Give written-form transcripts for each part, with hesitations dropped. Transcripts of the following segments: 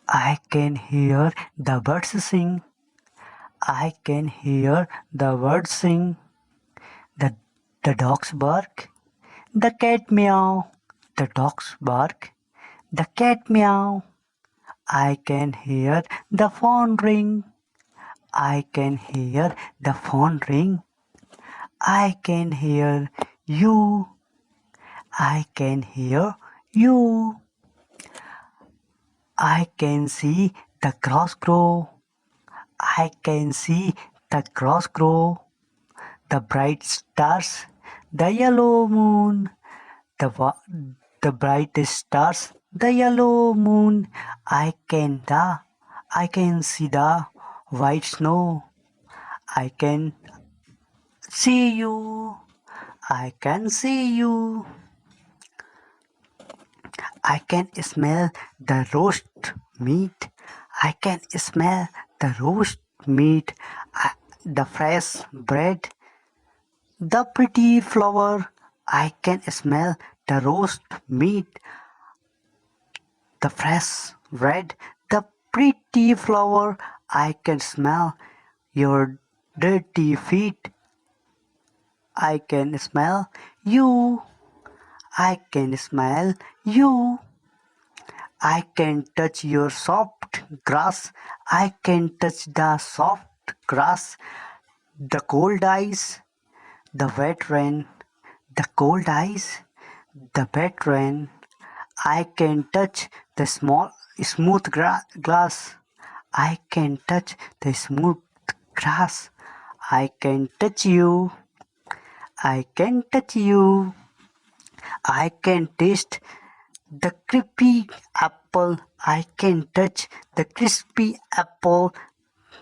I can hear the birds sing. I can hear the birds sing. The, the dogs bark. The cat meow. The dogs bark. The cat meow. I can hear the phone ring. I can hear the phone ring. I can hear you. I can hear you. I can see the grass grow. I can see the grass grow. The bright stars, the yellow moon, the brightest stars, the yellow moon. I can see the white snow. I can see you. I can see you. I can smell the roast meat. I can smell the roast meat. The fresh bread. The pretty flower. I can smell the roast meat. The fresh bread. The pretty flower. I can smell your dirty feet. I can smell you. I can smell you. I can touch your soft grass. I can touch the soft grass. The cold ice, the wet rain, the cold ice, the wet rain. I can touch the smooth glass. I can touch the smooth grass. I can touch you. I can touch you. I can taste the crispy apple. I can touch the crispy apple.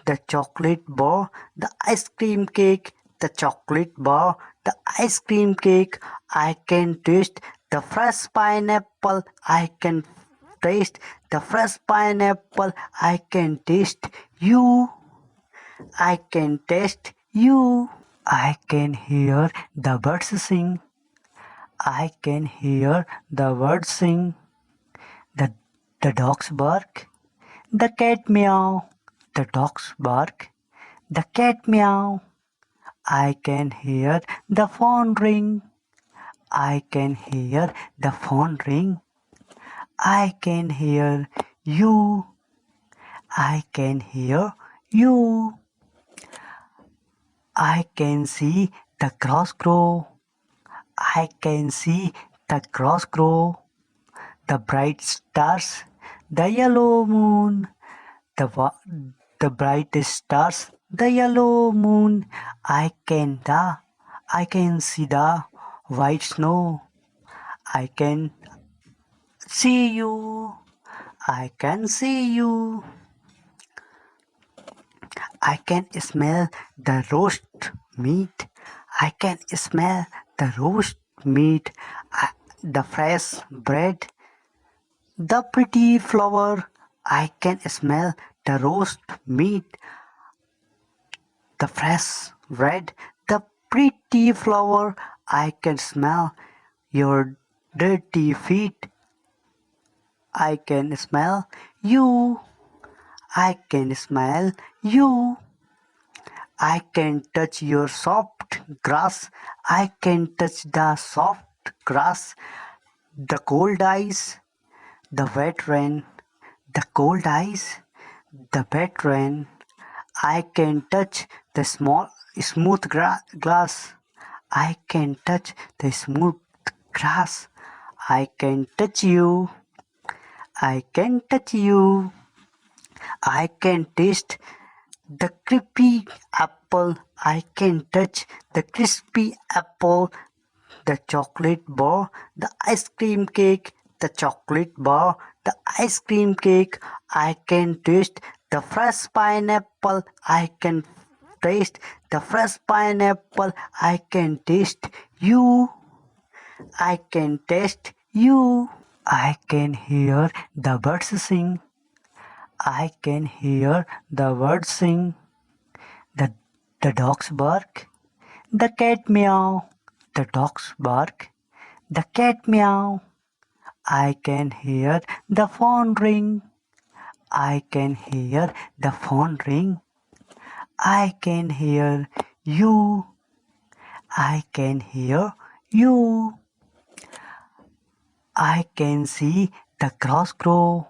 The chocolate bar, the ice cream cake, the chocolate bar, the ice cream cake. I can taste the fresh pineapple. I can taste the fresh pineapple. I can taste you. I can taste you. I can hear the birds sing. I can hear the birds sing. The, the dogs bark. The cat meow. The dogs bark. The cat meow. I can hear the phone ring. I can hear the phone ring. I can hear you. I can hear you. I can see the grass grow. I can see the grass grow. The bright stars, the yellow moon, the brightest stars, the yellow moon. I can see the white snow. I can see you. I can see you. I can smell the roast meat. I can smell the roast meat. The fresh bread. The pretty flower. I can smell the roast meat. The fresh bread. The pretty flower. I can smell your dirty feet. I can smell you. I can smell you. I can touch your soft grass. I can touch the soft grass. The cold ice, the wet rain, the cold ice, the wet rain. I can touch the smooth glass. I can touch the smooth grass. I can touch you. I can touch you. I can taste the crispy apple. I can touch the crispy apple. The chocolate bar, the ice cream cake, the chocolate bar, the ice cream cake. I can taste the fresh pineapple. I can taste the fresh pineapple. I can taste you. I can taste you. I can hear the birds sing. I can hear the birds sing. The, the dogs bark. The cat meow. The dogs bark. The cat meow. I can hear the phone ring. I can hear the phone ring. I can hear you. I can hear you. I can see the grass grow.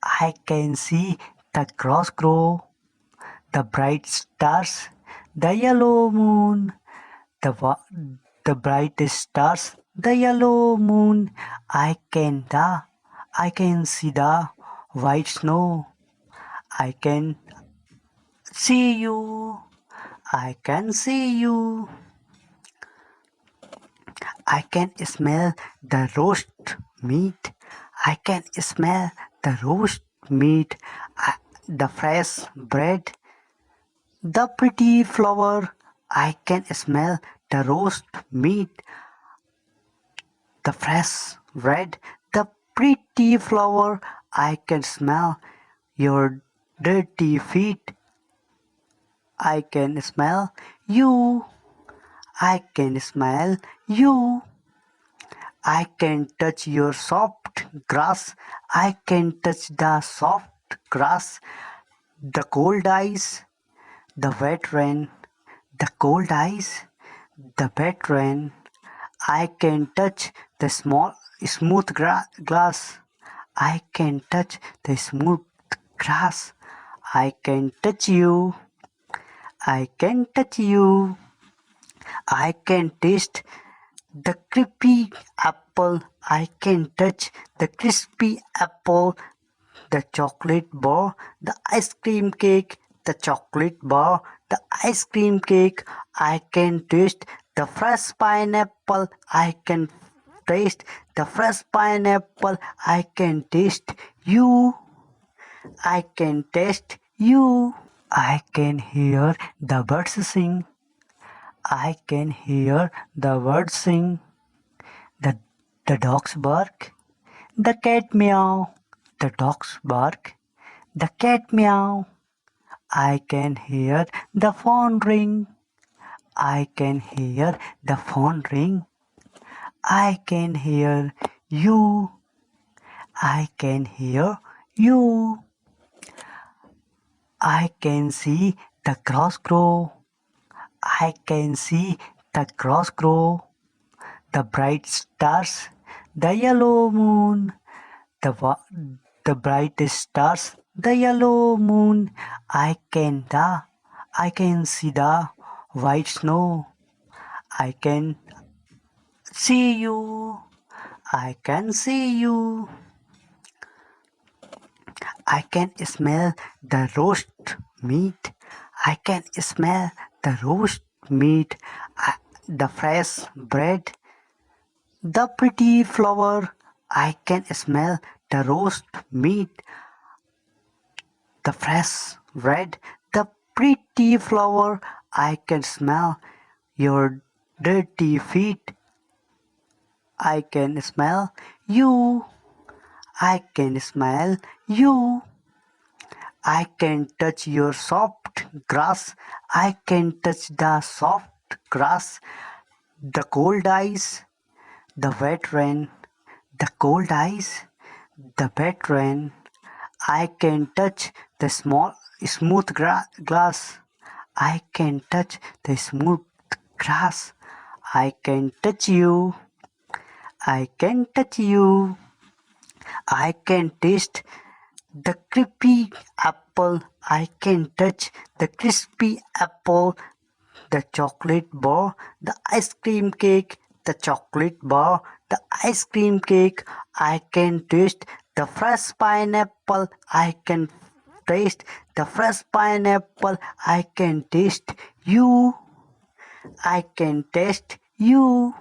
I can see the grass grow. The bright stars, the yellow moon, the brightest stars, the yellow moon. I can see the white snow. I can see you. I can see you. I can smell the roast meat. I can smell the roast meat. The fresh bread. The pretty flower. I can smell the roast meat. The fresh bread. The pretty flower. I can smell your dirty feet. I can smell you. I can smell you. I can touch your soft grass. I can touch the soft grass. The cold ice, the wet rain, the cold ice, the wet rain. I can touch the smooth glass. I can touch the smooth grass. I can touch you. I can touch you. I can taste the crispy apple. I can touch the crispy apple. The chocolate bar, the ice cream cake, the chocolate bar, the ice cream cake. I can taste the fresh pineapple. I can taste the fresh pineapple. I can taste you. I can taste you. I can hear the birds sing. I can hear the birds sing. The, the dogs bark. The cat meow. The dogs bark. The cat meow. I can hear the phone ring. I can hear the phone ring. I can hear you. I can hear you. I can see the grass grow. I can see the grass grow. The bright stars, the yellow moon, the brightest stars, the yellow moon. I can see the white snow. I can see you. I can see you. I can smell the roast meat. I can smell the roast meat. The fresh bread. The pretty flower. I can smell the roast meat. The fresh bread. The pretty flower. I can smell your dirty feet. I can smell you. I can smell you. I can touch your soft grass. I can touch the soft grass. The cold ice, the wet rain, the cold ice, the wet rain. I can touch the smooth glass. I can touch the smooth grass. I can touch you. I can touch you. I can taste the crispy apple. I can touch the crispy apple. The chocolate bar, the ice cream cake, the chocolate bar, the ice cream cake. I can taste the fresh pineapple. I can taste the fresh pineapple. I can taste you. I can taste you.